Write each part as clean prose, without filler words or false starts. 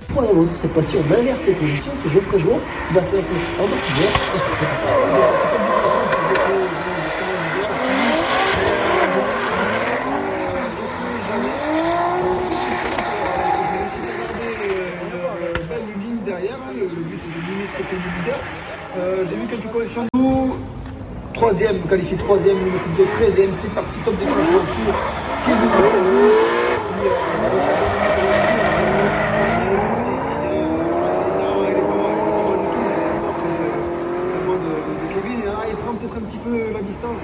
Fois dans l'autre, cette fois-ci on inverse les positions, c'est Geoffrey Jouan qui va se lancer en bouclier, et c'est parti. Derrière, le but c'est de limiter ce que fait le leader. J'ai vu quelques corrections. Troisième, qualifié troisième, une coupe de 13e, c'est parti, top déclenchement pour Kevin il prend peut-être un petit peu la distance,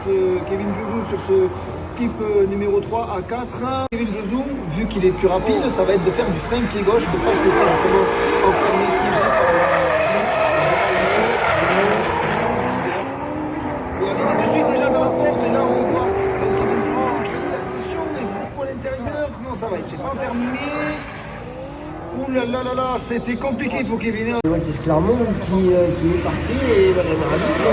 Kevin Josou sur ce clip numéro 3 à 4. Kevin Josou, vu qu'il est plus rapide, ça va être de faire du frein pied gauche pour pas se laisser justement enfermer, piégé par regardez, de suite déjà dans la porte, et là on voit Kevin Josou qui, attention, est beaucoup à l'intérieur. Non, ça va, il s'est pas enfermé. Ouh là là là là, c'était compliqué pour Kevin. Mathis Clermont qui est parti et Benjamin Racine qui est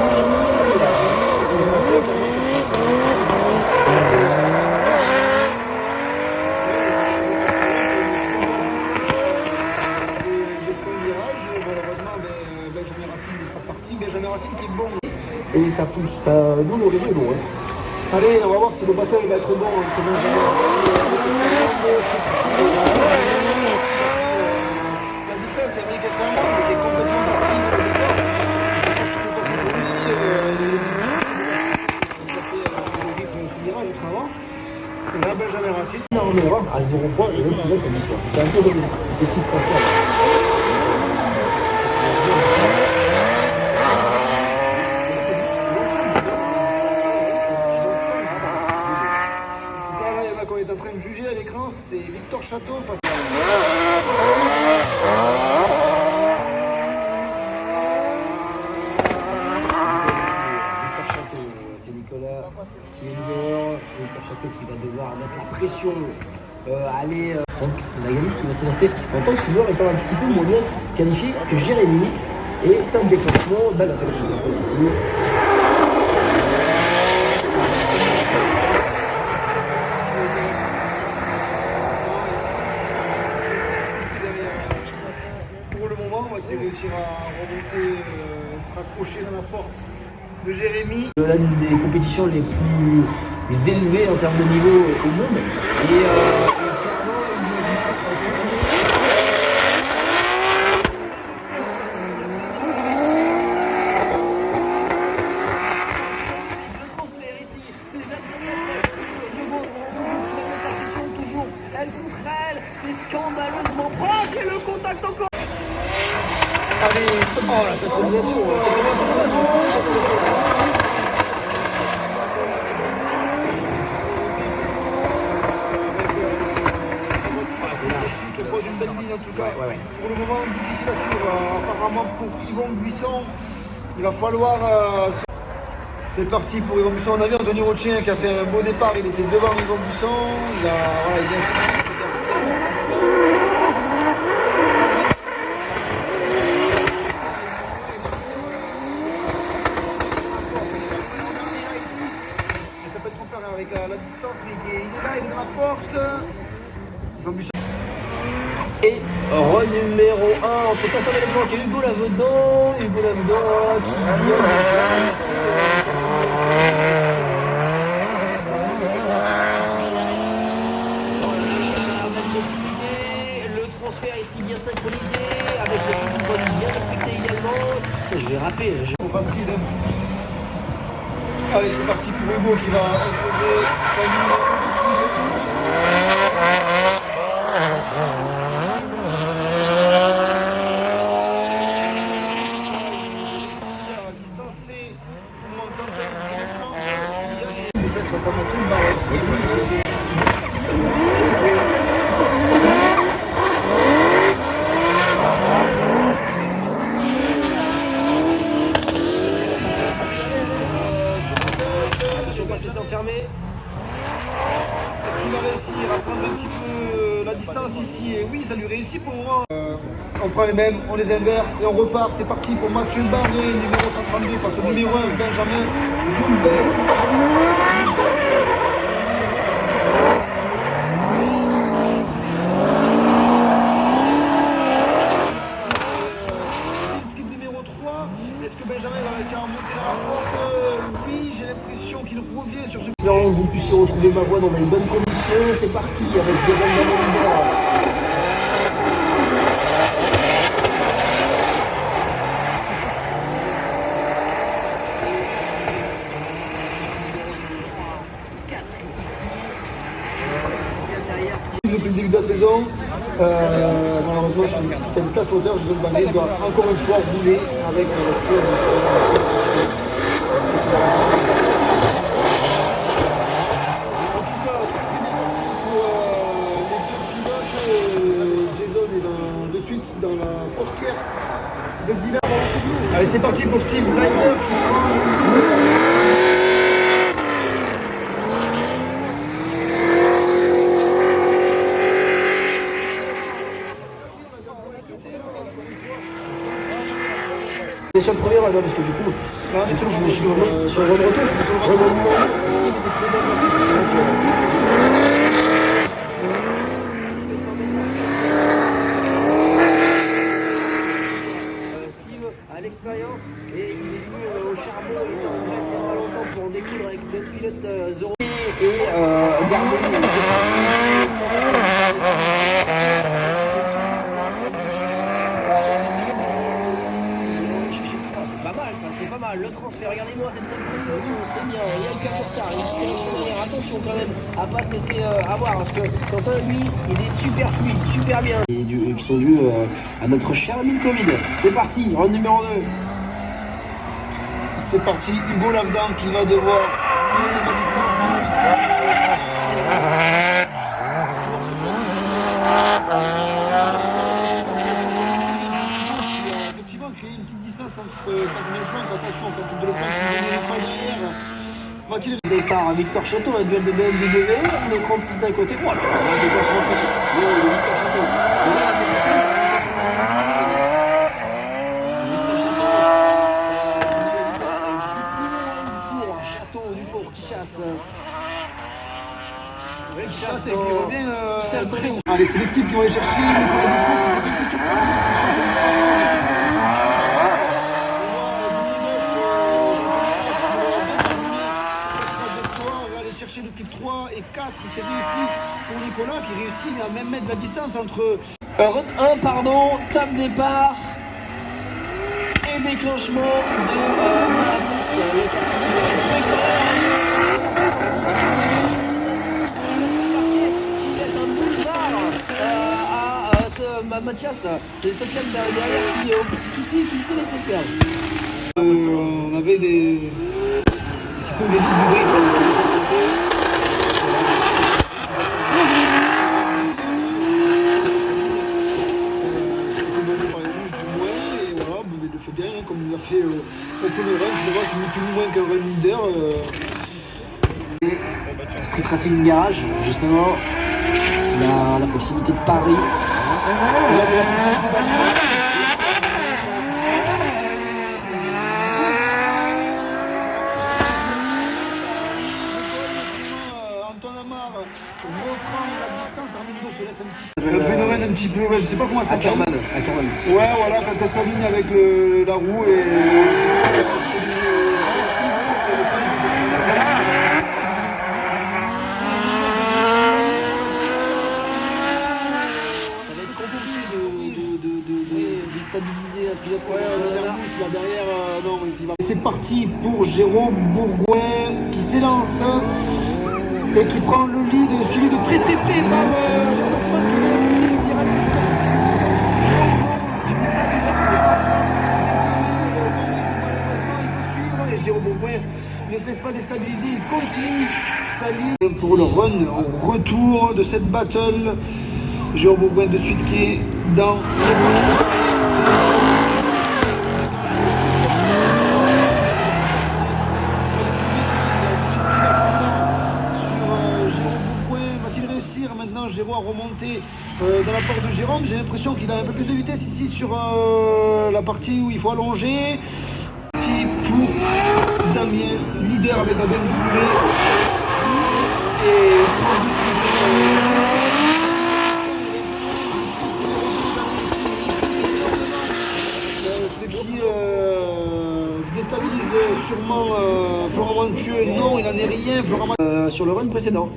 Benjamin Racine n'est pas parti. Benjamin Racine qui est bon. et ça fout. Nous, le réseau est long. Allez, on va voir si le battle va être bon entre Benjamin Racine et c'est parti. La distance, c'est Amérique Escalade qui est complètement parti au départ. Je sais pas ce qui s'est passé pour lui. Il a fait le rythme sous virage autre avant. Et là, Benjamin Racine. Énorme erreur à 0 points et même pilote à 10 points. C'était un peu dommage. C'était ce qui se passait avant. Qu'on est en train de juger à l'écran, c'est Victor Château face à... C'est Nicolas qui est dehors. Victor Château qui va devoir mettre la pression. Aller. Donc, Nagalis qui va s'élancer en tant que suiveur étant un petit peu moins bien qualifié que Jérémy. Et top déclenchement, belle appel de drapeau ici. Il réussira à remonter, se raccrocher dans la porte de Jérémy. L'une des compétitions les plus élevées en termes de niveau au monde. Et clairement, il doit se battre le transfert ici, c'est déjà très proche. Diogo qui va mettre la pression toujours. Elle contre elle, c'est scandaleusement proche et le contact encore. Allez, oh la synchronisation, c'est dommage. qui pose une belle ligne en tout cas. Pour le moment, difficile à suivre. Apparemment pour Yvon Buisson, il va falloir... C'est parti pour Yvon Buisson. On a vu Anthony Rothschild qui a fait un beau départ. Il était devant Yvon Buisson. Il a avec la distance, mais il est là, il est dans la porte. Et run numéro 1 entre Quentin Deleblanc et Hugo Lavedan. Hugo Lavedan qui vient de le transfert ici bien synchronisé avec le tout bien respecté également. Je vais rapper. Trop facile. Allez, c'est parti pour Hugo qui va imposer sa ligne. Il a distancé Quentin. Il a face à Mathieu Barret. Attention, pas se laisser enfermer. Est-ce qu'il va réussir à prendre un petit peu la distance ici? Et oui, ça lui réussit pour le moment. On prend les mêmes, on les inverse et on repart. C'est parti pour Mathieu Barnier, numéro 132 face au numéro 1, Benjamin Doumbès. Numéro 3, est-ce que Benjamin va réussir à monter dans la porte? Oui, j'ai l'impression qu'il revient sur ce... Espérons que vous puissiez retrouver ma voix dans des bonnes conditions. C'est parti avec Jason Manet leader. Depuis le début de la saison, malheureusement, sur une casse moteur, Jason Manet doit encore une fois rouler avec la voiture. En tout cas, c'est très bien parti pour les deux pilotes. Jason est de suite dans la portière de Dylan. Allez, c'est parti pour Steve Leiber qui prend... Sur le premier run, parce que du coup, je me suis remis sur le run retour. Remontement, Steve était très bien placé. C'est vrai que Steve a l'expérience et il est venu au charbon, il était en Grèce il n'y a pas longtemps pour en découdre avec d'autres pilotes européens et garder c'est pas mal, le transfert, regardez-moi cette synchronisation, c'est bien, il y a le plateau retard, il y a une direction derrière, attention quand même à pas se laisser avoir, parce que Quentin, lui, il est super fluide, super bien. Et qui sont dus à notre cher ami le Covid. C'est parti, round numéro 2. C'est parti, Hugo Lavdan qui va devoir prendre la distance de suite. Effectivement, créer une petite distance entre quand il met le planque, attention, quand il met le planque, il ne met pas derrière. Va-t-il... Départ à Victor Château, un duel de BMW, le 36 d'un côté. Oh là là, un déclenchement facile. De Victor Château. Et là, la dépassée. Du four qui chasse. Oui, qui chasse et qui revient. Allez, c'est l'équipe qui va aller chercher Nicolas Dufour qui s'est fait une petite surprise. Chercher le clip 3 et 4, c'est réussi pour Nicolas qui réussit à même mettre la distance entre... Route 1, pardon, top départ et déclenchement de Mathis, le quatrième qui laisse un boulevard à Mathias. C'est Sofiane derrière qui s'est laissé perdre. On avait des... un petit peu l'élite du drift qui laissait de côté. Il le fait bien, hein, comme il l'a fait au premier run. Finalement, c'est ni plus ni moins qu'un run leader. Street Racing Garage, justement, la proximité de Paris. Là, c'est la proximité d'Amiens. Antoine Amar reprend la distance. Armindo se laisse un petit peu. Le phénomène un petit peu, ouais, je sais pas comment ça s'appelle. Ackerman. Ouais, voilà, quand elle s'aligne avec la roue et. Ça va être compliqué de stabiliser un pilote. Ouais, on a Vermousse là derrière. Non, il va. C'est parti pour Jérôme Bourgoin qui s'élance et qui prend le lead, suivi de très près par Jean-Baptiste qui le dira Jérôme Bourgoin Il ne se laisse pas déstabiliser, il continue sa ligne pour le run au retour de cette battle. Jérôme Bourgoin de suite qui est dans le parchemin. Va-t-il réussir maintenant Géraud à remonter dans la porte de Jérôme? J'ai l'impression qu'il a un peu plus de vitesse ici sur la partie où il faut allonger. Pour Damien, leader avec la BMW. Et ce qui déstabilise sûrement Florent Mantueux. Non, il n'en est rien. Florent Sur le run précédent.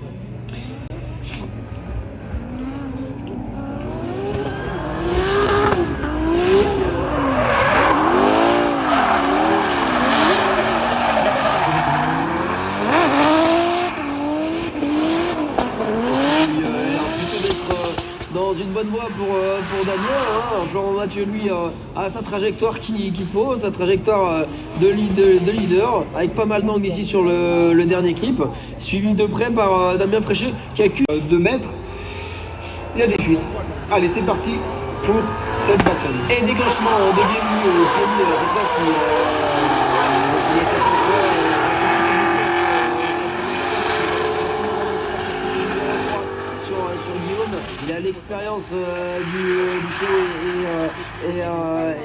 Dans une bonne voie pour Damien, hein. Florent Mathieu lui a sa trajectoire qu'il faut, sa trajectoire de leader, avec pas mal d'angles ici sur le dernier clip, suivi de près par Damien Fréchet qui a 2 mètres. Il y a des fuites. Allez, c'est parti pour cette bataille. Et déclenchement de Guémy cette fois-ci. Sur Guillaume, il a l'expérience du show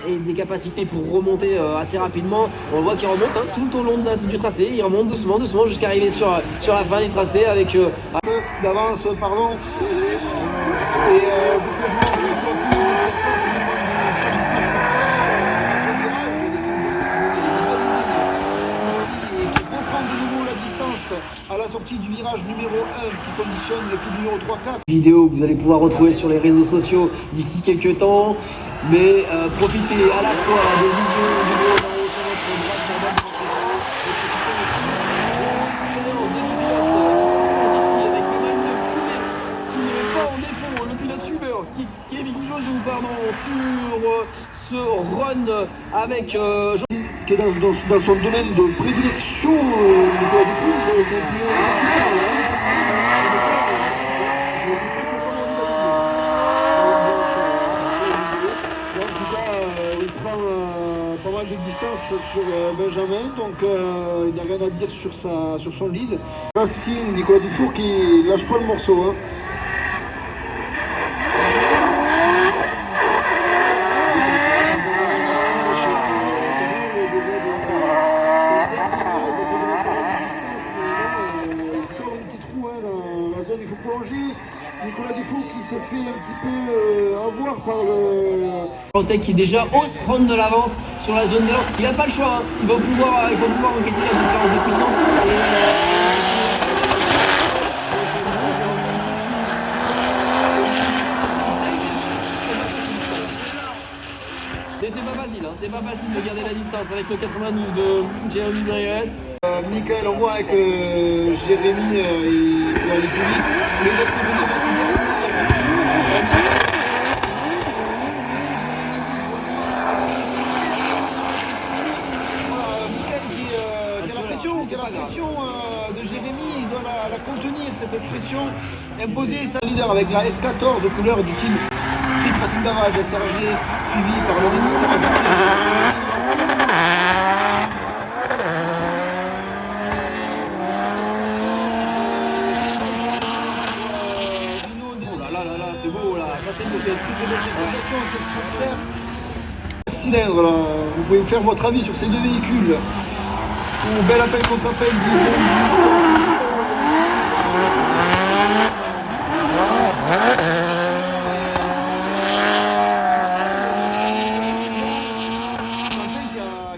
et des capacités pour remonter assez rapidement. On voit qu'il remonte tout au long du tracé, il remonte doucement jusqu'à arriver sur la fin du tracé avec d'avance, pardon. Et à la sortie du virage numéro 1 qui conditionne le clip numéro 3-4. Vidéo que vous allez pouvoir retrouver sur les réseaux sociaux d'ici quelques temps, mais profitez à la fois des visions du gros d'en haut sur votre droite, sur votre écran, et profitez aussi de l'expérience des pilotes qui s'affrontent ici avec pas mal de fumée qui ne met pas en défaut le pilote suiveur Kevin Josou sur ce run avec qui est dans son domaine de prédilection, Nicolas Dufour, je ne sais pas si en tout cas, il prend pas mal de distance sur Benjamin, donc il n'y a rien à dire sur son lead. Racine, Nicolas Dufour qui lâche pas le morceau. Hein. Il faut prolonger. Nicolas Dufour qui se fait un petit peu avoir par le... Rotec qui déjà ose prendre de l'avance sur la zone de l'or. Il n'a pas le choix, hein. Il va pouvoir encaisser la différence de puissance. Et c'est pas facile de garder la distance avec le 92 de Jérémy Bergès. Michael, on voit avec Jérémy, il va aller plus vite. Les deux premiers Michael qui a la pression de Jérémy, il doit la contenir, cette pression, imposer sa leader avec la S14 aux couleurs du team Street Racing Garage SRG, suivi par le c'est beau là, ça c'est beau, c'est une très belle circulation sur ce transfert. Cylindre là, vous pouvez me faire votre avis sur ces deux véhicules. Ou bel appel contre appel qui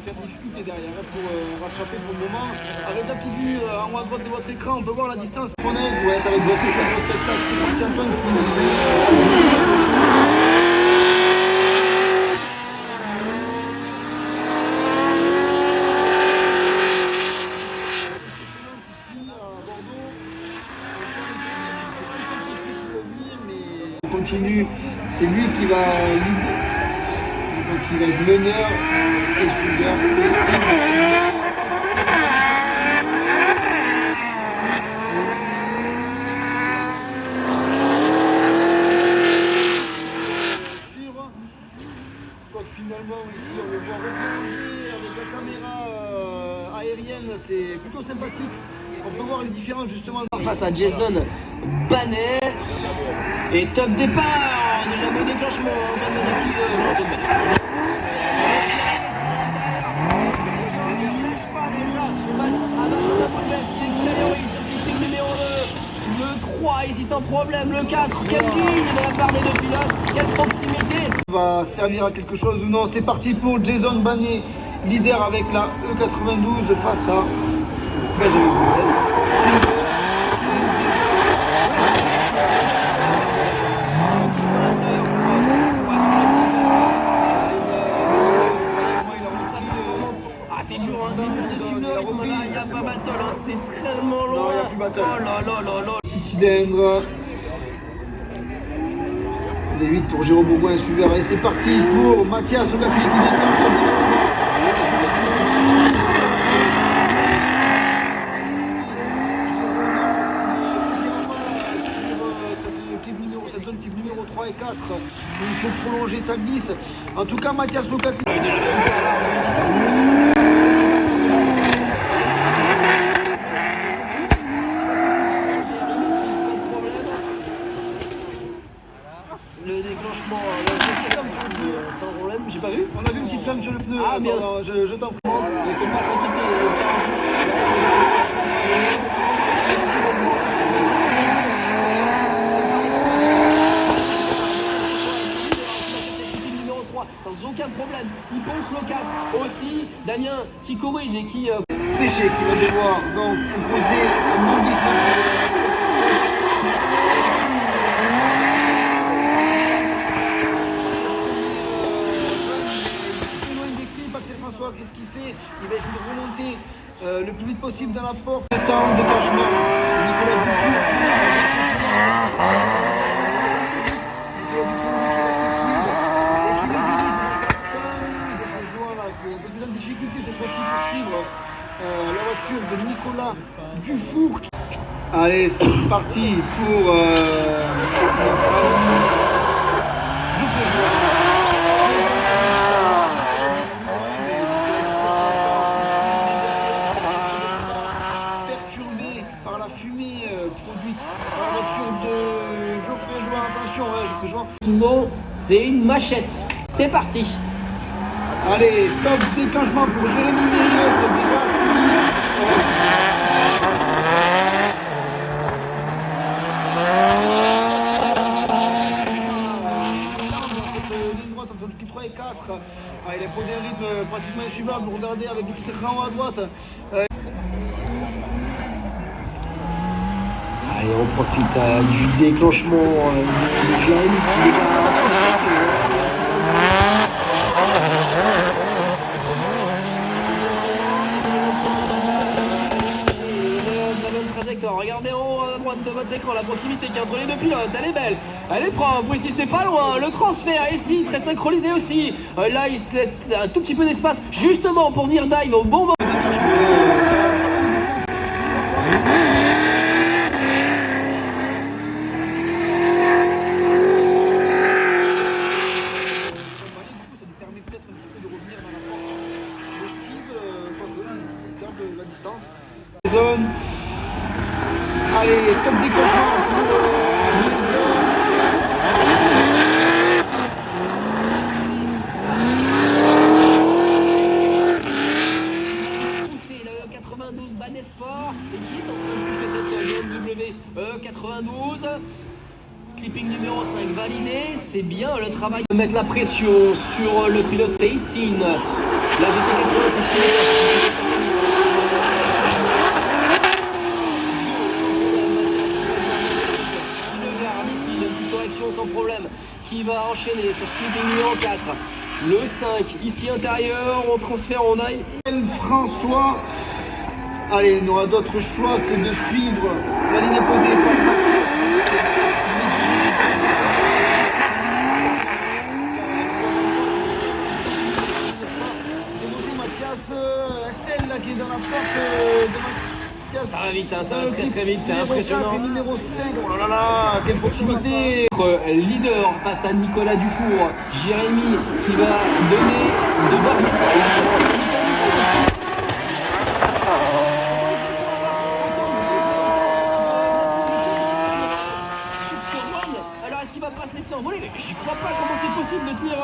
a difficulté derrière pour rattraper pour le moment. Avec la petite vue en haut à droite de votre écran, on peut voir la distance japonaise. Ouais, ça va être beau spectacle. C'est parti Antoine continue, c'est lui qui va leader, donc il va être meneur et suiveur, c'est Steve. différence justement. Face à Jason Banet. Et top départ. Déjà beau déclenchement. Qui lâche pas déjà face à Benjamin Poulvez qui extériorise sur technique numéro 2. Le 3 ici sans problème. Le 4. Quelle ligne de la part des deux pilotes. Quelle proximité. Va servir à quelque chose ou non. C'est parti pour Jason Banet, leader avec la E92 face à Benjamin Poulvez. C'est dur, hein, c'est dur de suivre le rythme là, il n'y a pas battle, hein, c'est tellement long. Non, il n'y a plus battle. Oh là là là là. 6 cylindres. V8 pour Jérôme Bourgoin, suiveur. Allez, c'est parti pour Mathias, le gars qui cette zone clip numéro 3 et 4. Il faut prolonger, ça glisse. En tout cas, Mathias Locati. Le déclenchement, c'est un petit sans problème, j'ai pas vu. On a vu une petite flamme sur le pneu. Ah, bien. Je t'en prie. Il ne faut pas s'inquiéter, 46. Sans aucun problème, il ponce le 4 aussi. Damien qui corrige et qui Fréché qui va devoir donc imposer un non-déclenchement. Axel François, qu'est-ce qu'il fait? Il va essayer de remonter le plus vite possible dans la porte. Instant déclenchement. Nicolas Dufour qui un peu plus en difficulté cette fois-ci pour suivre la voiture de Nicolas Dufour. Allez, c'est parti pour notre ami Geoffrey Jouin. Perturbé par la fumée produite par la voiture de Geoffrey Jouin. Attention, Geoffrey Jouin. souvent c'est une machette. C'est parti. Allez, top déclenchement pour Jérémy Mérires, déjà suivi. Cette ligne droite entre le Q3 et 4. Il a posé un rythme pratiquement insuivable. Regardez avec le petit écran à droite. Allez, on profite du déclenchement de Jérémy qui déjà trajectoire. Regardez en haut à droite de votre écran la proximité qui est entre les deux pilotes. Elle est belle, elle est propre. Ici, c'est pas loin. Le transfert ici, très synchronisé aussi. Là, il se laisse un tout petit peu d'espace justement pour venir dive au bon moment. La distance. Zone. Allez, top déclenchement pour pousser le 92 Banet Sport et qui est en train de pousser cette BMW 92. Clipping numéro 5 validé, c'est bien le travail de mettre la pression sur le pilote Taysin. La GT86 km. Sans problème, qui va enchaîner sur ce clipping numéro 4. Le 5, ici intérieur, on transfère, on aille. François. Allez, il n'aura d'autre choix que de suivre la ligne posée par Mathias. Démonter Mathias, Axel là, qui est dans la porte de Mathias. Ça va vite, hein, ça va très très vite, c'est impressionnant. 4 et numéro 5, oh là là, quelle proximité. Leader face à Nicolas Dufour, Jérémy qui va devoir mettre la cadence. impossible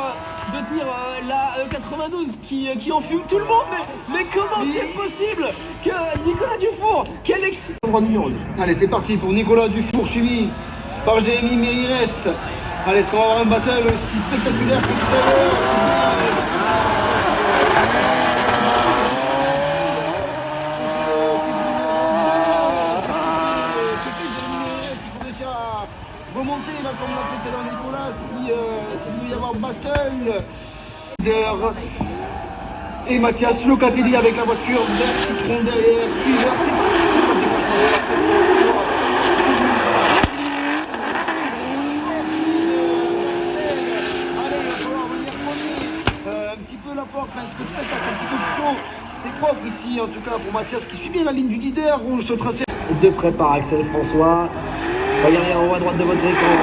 de tenir la 92 qui enfume tout le monde. Mais comment c'est possible que Nicolas Dufour, quel excellent numéro 2. Allez, c'est parti pour Nicolas Dufour, suivi par Jérémy Mérires. Allez, est-ce qu'on va avoir un battle aussi spectaculaire que tout à l'heure? Il faut réussir à remonter là comme l'a fait tout à l'heure Nicolas s'il veut y avoir battle. Et Mathias Locatelli avec la voiture vert citron derrière, suiveur, c'est parti. Un petit peu la porte, un petit peu de spectacle, un petit peu de show. C'est propre ici, en tout cas pour Mathias qui suit bien la ligne du leader où se tracé. De près par Axel François. Regardez en haut à droite de votre écran.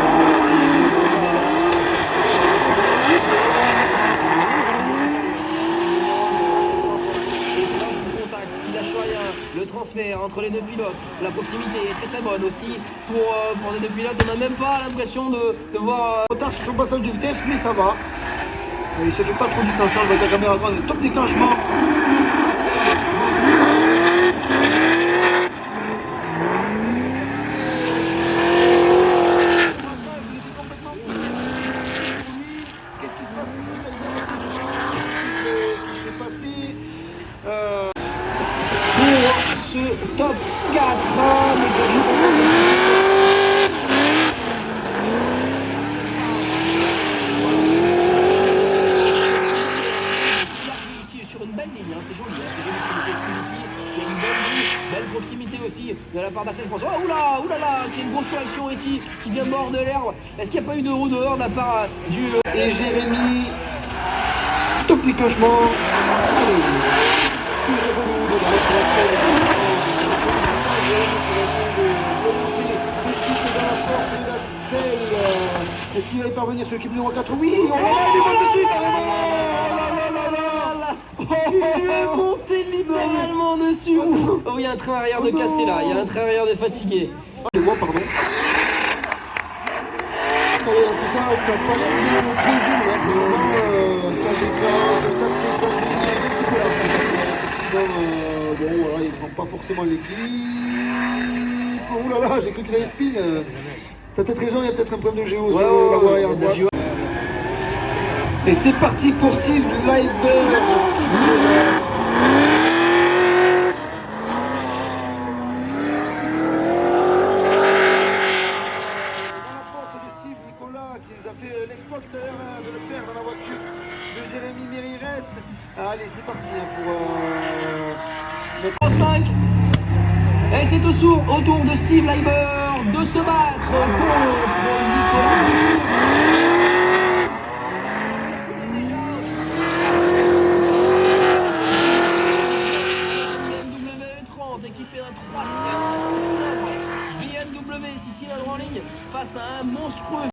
Le transfert entre les deux pilotes, la proximité est très très bonne aussi pour les deux pilotes. On n'a même pas l'impression de voir. Retard sur son passage de vitesse, mais ça va. Il ne se fait pas trop distancer avec la caméra grande. Le top déclenchement. Qu'est-ce qui se passe pour Steve Albert aussi? Je sais pas ce qui s'est passé. Pour ce top 4, ici sur une belle ligne, c'est joli ce que nous fait Steve ici. Il y a une belle proximité aussi de la part d'Axel François. Oh là là, qui a une grosse correction ici, qui vient mordre de l'herbe. Est-ce qu'il n'y a pas eu de roue dehors de la part du. Et Jérémy, top déclenchement. Allez, si je remonte déjà est-ce qu'il va y parvenir sur l'équipe numéro 4? Oui, on va il lui est monté littéralement dessus. Oh, il y a un train arrière de cassé là, il y a un train arrière de fatigué. Les voix, pardon. Allez, en tout cas, ça n'a pas l'air de trop dur. Ça déclenche, ça fait ça. Bon, voilà, il ne prend pas forcément les clips. Oh là là, j'ai cru qu'il allait spin. T'as peut-être raison, il y a peut-être un problème de géo sur la voie arrière droite. Et c'est parti pour Steve Leiber qui nous a fait l'exploit tout à l'heure de le faire dans la voiture de Jérémy Mérires. Allez, c'est parti pour notre 5. Et c'est au tour de Steve Leiber de se battre contre Nicolas Dufour. BMW 30 équipé d'un 3 cylindres 6 cylindres. BMW 6 cylindres en ligne face à un monstrueux